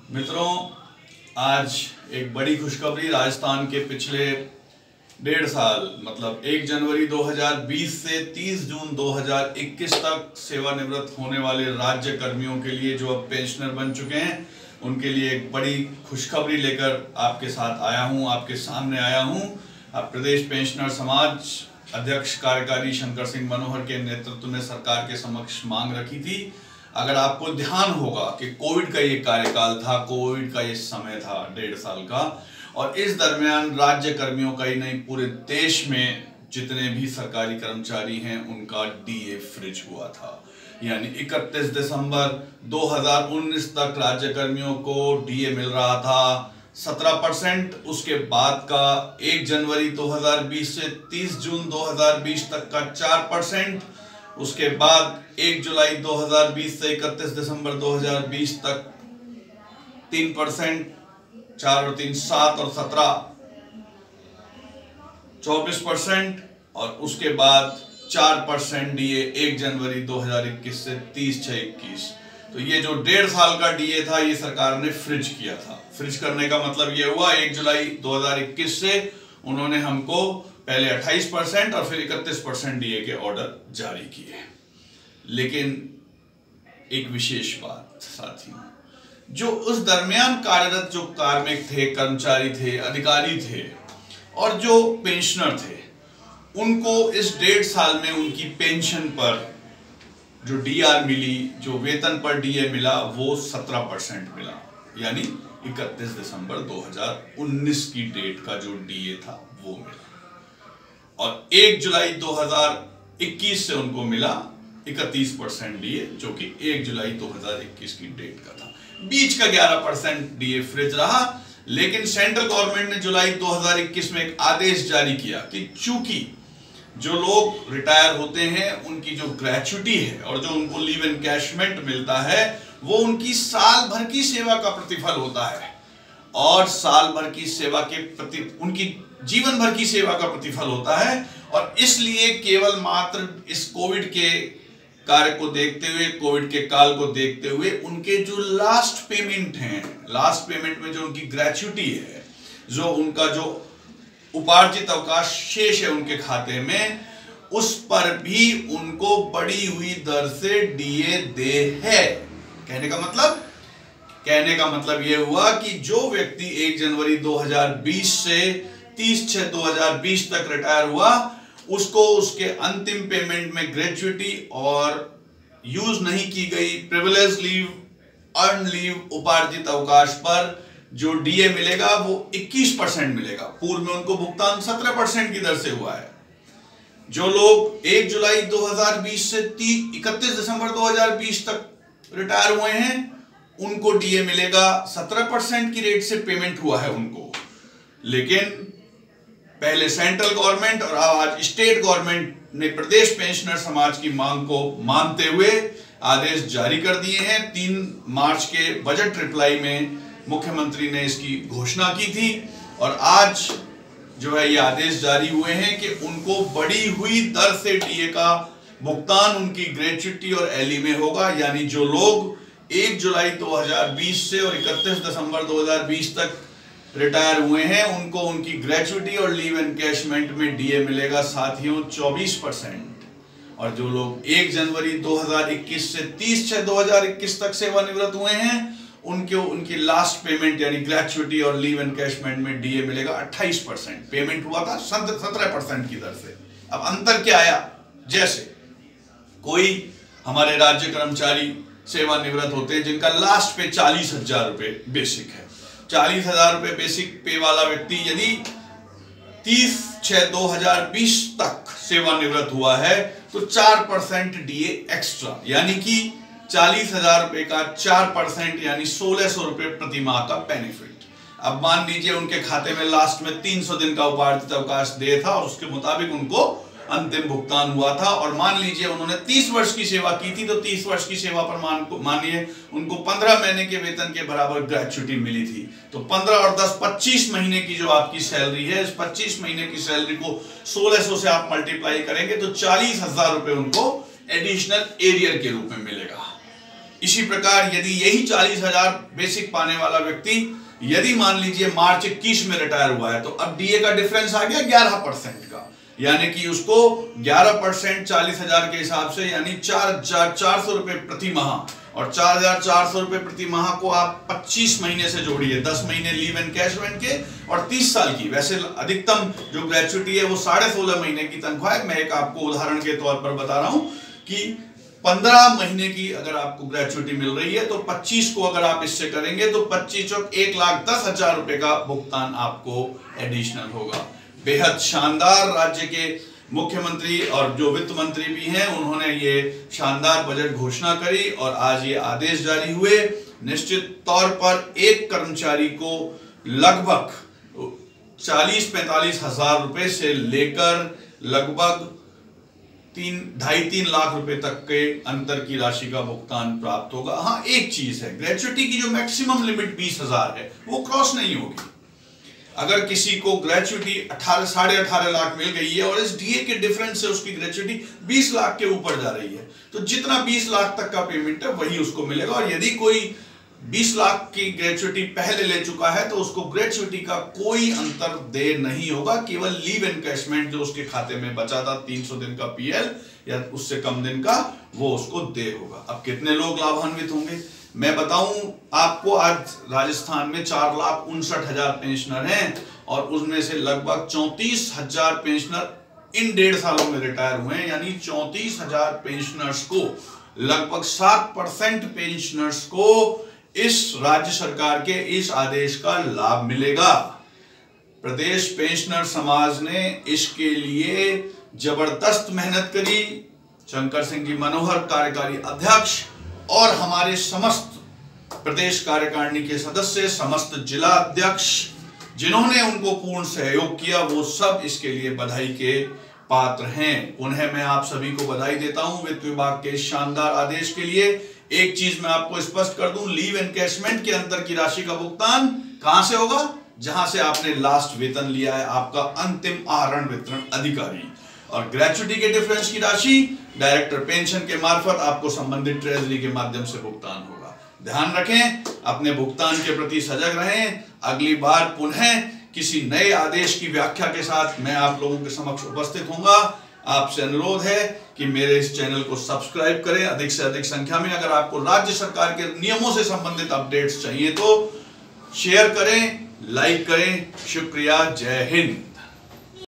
मित्रों, आज एक बड़ी खुशखबरी। राजस्थान के पिछले 1.5 साल मतलब 1 जनवरी 2020 से 30 जून 2021 तक सेवानिवृत्त होने वाले राज्य कर्मियों के लिए, जो अब पेंशनर बन चुके हैं, उनके लिए एक बड़ी खुशखबरी लेकर आपके साथ आया हूं, आपके सामने आया हूं। अब प्रदेश पेंशनर समाज अध्यक्ष कार्यकारी शंकर सिंह मनोहर के नेतृत्व में सरकार के समक्ष मांग रखी थी। अगर आपको ध्यान होगा कि कोविड का ये कार्यकाल था, कोविड का ये समय था 1.5 साल का, और इस दरमियान राज्य कर्मियों का ही नहीं, पूरे देश में जितने भी सरकारी कर्मचारी हैं उनका डीए फ्रीज हुआ था। यानी 31 दिसंबर 2019 तक राज्य कर्मियों को डीए मिल रहा था 17%। उसके बाद का 1 जनवरी 2020 से 30 जून 2020 तक का 4%। उसके बाद 1 जुलाई 2020 से 31 दिसंबर 2020 तक 3%, 4 और 3 7 और 17 24%, और उसके बाद 4% डीए 1 जनवरी 2021 से 30/6/21। तो ये जो 1.5 साल का डीए था, ये सरकार ने फ्रीज किया था। फ्रीज करने का मतलब ये हुआ 1 जुलाई 2021 से उन्होंने हमको पहले 28% और फिर 31% डीए के ऑर्डर जारी किए। लेकिन एक विशेष बात साथियों, जो उस दरमियान कार्यरत जो कार्मिक थे, कर्मचारी थे, अधिकारी थे और जो पेंशनर थे, उनको इस 1.5 साल में उनकी पेंशन पर जो डीआर मिली, जो वेतन पर डीए मिला, वो 17% मिला। यानी 31 दिसंबर 2019 की डेट का जो डीए था वो मिला, और 1 जुलाई 2021 से उनको मिला 31% डीए, जो कि 1 जुलाई 2021 की डेट का था। बीच का 11% डीए फ्रीज रहा। लेकिन सेंट्रल गवर्नमेंट ने जुलाई 2021 में एक आदेश जारी किया कि चूंकि जो लोग रिटायर होते हैं उनकी जो ग्रेच्युटी है और जो उनको लीव एनकैशमेंट मिलता है, वो उनकी साल भर की सेवा का प्रतिफल होता है, और साल भर की सेवा के प्रति उनकी जीवन भर की सेवा का प्रतिफल होता है। और इसलिए केवल मात्र इस कोविड के कार्य को देखते हुए, कोविड के काल को देखते हुए, उनके जो लास्ट पेमेंट हैं, लास्ट पेमेंट में जो उनकी ग्रेच्युटी है, जो उनका जो उपार्जित अवकाश शेष है उनके खाते में, उस पर भी उनको बढ़ी हुई दर से डीए दे है। कहने का मतलब यह हुआ कि जो व्यक्ति 1 जनवरी 2020 से 30/6/2020 तक रिटायर हुआ, उसको उसके अंतिम पेमेंट में ग्रेच्युटी और यूज नहीं की गई प्रिविलेज लीव, अर्न लीव, उपार्जित अवकाश पर जो डीए मिलेगा वो 21% मिलेगा। पूर्व में उनको भुगतान 17% की दर से हुआ है। जो लोग 1 जुलाई 2020 से 31 दिसंबर 2020 तक रिटायर हुए हैं, उनको डीए मिलेगा 17% की रेट से पेमेंट हुआ है उनको। लेकिन पहले सेंट्रल गवर्नमेंट और आज स्टेट गवर्नमेंट ने प्रदेश पेंशनर समाज की मांग को मानते हुए आदेश जारी कर दिए हैं। 3 मार्च के बजट रिप्लाई में मुख्यमंत्री ने इसकी घोषणा की थी, और आज जो है ये आदेश जारी हुए हैं कि उनको बढ़ी हुई दर से डीए का भुगतान उनकी ग्रेच्युटी और एलई में होगा। यानी जो लोग 1 जुलाई 2020 से और 31 दिसंबर 2020 तक रिटायर हुए हैं, उनको उनकी ग्रेच्युटी और लीव एनकैशमेंट में डीए मिलेगा साथियों 24%। और जो लोग 1 जनवरी 2021 से 30/6/2021 तक सेवानिवृत्त हुए हैं, उनकी लास्ट पेमेंट यानी ग्रेच्युटी और लीव एनकैशमेंट में डीए मिलेगा 28%। पेमेंट हुआ था 17% की दर से। अब अंतर क्या आया? जैसे कोई हमारे राज्य कर्मचारी सेवानिवृत्त होते हैं जिनका लास्ट पे 40,000 रुपए बेसिक है। 40,000 रुपए बेसिक पे वाला व्यक्ति यदि 30/6/2020 तक सेवानिवृत्त हुआ है तो 4% डीए एक्स्ट्रा, यानी कि 40,000 रुपए का 4% यानी 1,600 रुपए प्रति माह का बेनिफिट। अब मान लीजिए उनके खाते में लास्ट में 300 दिन का उपार्जित अवकाश दे था और उसके मुताबिक उनको अंतिम भुगतान हुआ था, और मान लीजिए उन्होंने 30 वर्ष की सेवा की थी, तो 30 वर्ष की सेवा पर मानिए उनको 15 महीने के वेतन के बराबर ग्रेच्युटी मिली थी। तो 15 और 10 25 महीने की जो आपकी सैलरी है, इस 25 महीने की सैलरी को 1,600 से आप मल्टीप्लाई करेंगे तो 40,000 रुपए उनको एडिशनल एरियर के रूप में मिलेगा। इसी प्रकार यदि यही 40,000 बेसिक पाने वाला व्यक्ति यदि मान लीजिए मार्च 21 में रिटायर हुआ है, तो अब डीए का डिफरेंस आ गया 11% का, यानी कि उसको 11% 40,000 के हिसाब से, यानी 4,400 रुपए प्रति माह, और 4,400 रुपए प्रति माह को आप 25 महीने से जोड़िए, 10 महीने लीव एनकैशमेंट के और 30 साल की। वैसे अधिकतम जो ग्रेच्युटी है वो 16.5 महीने की तनख्वाह है। मैं एक आपको उदाहरण के तौर पर बता रहा हूं कि 15 महीने की अगर आपको ग्रेच्युटी मिल रही है तो 25 को अगर आप इससे करेंगे तो 25 और 1,10,000 रुपए का भुगतान आपको एडिशनल होगा। बेहद शानदार, राज्य के मुख्यमंत्री और जो वित्त मंत्री भी हैं उन्होंने ये शानदार बजट घोषणा करी और आज ये आदेश जारी हुए। निश्चित तौर पर एक कर्मचारी को लगभग 40-45 हजार रुपए से लेकर लगभग 2.5-3 लाख रुपए तक के अंतर की राशि का भुगतान प्राप्त होगा। हाँ, एक चीज है, ग्रेच्युटी की जो मैक्सिमम लिमिट 20,000 है वो क्रॉस नहीं होगी। अगर किसी को ग्रेच्युटी 18.5 लाख मिल गई है और इस डीए के डिफरेंस से उसकी ग्रेच्युटी 20 लाख के ऊपर जा रही है, तो जितना 20 लाख तक का पेमेंट है वही उसको मिलेगा। और यदि कोई 20 लाख की ग्रेच्युटी पहले ले चुका है तो उसको ग्रेच्युटी का कोई अंतर दे नहीं होगा, केवल लीव एनकैशमेंट जो उसके खाते में बचा था 300 दिन का पीएल या उससे कम दिन का, वो उसको दे होगा। अब कितने लोग लाभान्वित होंगे मैं बताऊं आपको। आज राजस्थान में 4,59,000 पेंशनर हैं और उसमें से लगभग 34,000 पेंशनर इन 1.5 सालों में रिटायर हुए हैं, यानी 34,000 पेंशनर्स को, लगभग 7% पेंशनर्स को इस राज्य सरकार के इस आदेश का लाभ मिलेगा। प्रदेश पेंशनर समाज ने इसके लिए जबरदस्त मेहनत करी। शंकर सिंह जी मनोहर कार्यकारी अध्यक्ष और हमारे समस्त प्रदेश कार्यकारिणी के सदस्य, समस्त जिला अध्यक्ष जिन्होंने उनको पूर्ण सहयोग किया, वो सब इसके लिए बधाई के पात्र हैं। उन्हें मैं आप सभी को बधाई देता हूं वित्त विभाग के शानदार आदेश के लिए। एक चीज मैं आपको स्पष्ट कर दूं, लीव एनकैशमेंट के अंतर की राशि का भुगतान कहां से होगा? जहां से आपने लास्ट वेतन लिया है, आपका अंतिम आहरण वितरण अधिकारी। और ग्रेच्युटी के डिफरेंस की राशि डायरेक्टर पेंशन के मार्फत आपको संबंधित ट्रेजरी के माध्यम से भुगतान होगा। ध्यान रखें, अपने भुगतान के प्रति सजग रहें। अगली बार पुनः किसी नए आदेश की व्याख्या के साथ मैं आप लोगों के समक्ष उपस्थित होऊंगा। आपसे अनुरोध है कि मेरे इस चैनल को सब्सक्राइब करें अधिक से अधिक संख्या में। अगर आपको राज्य सरकार के नियमों से संबंधित अपडेट्स चाहिए तो शेयर करें, लाइक करें। शुक्रिया, जय हिंद।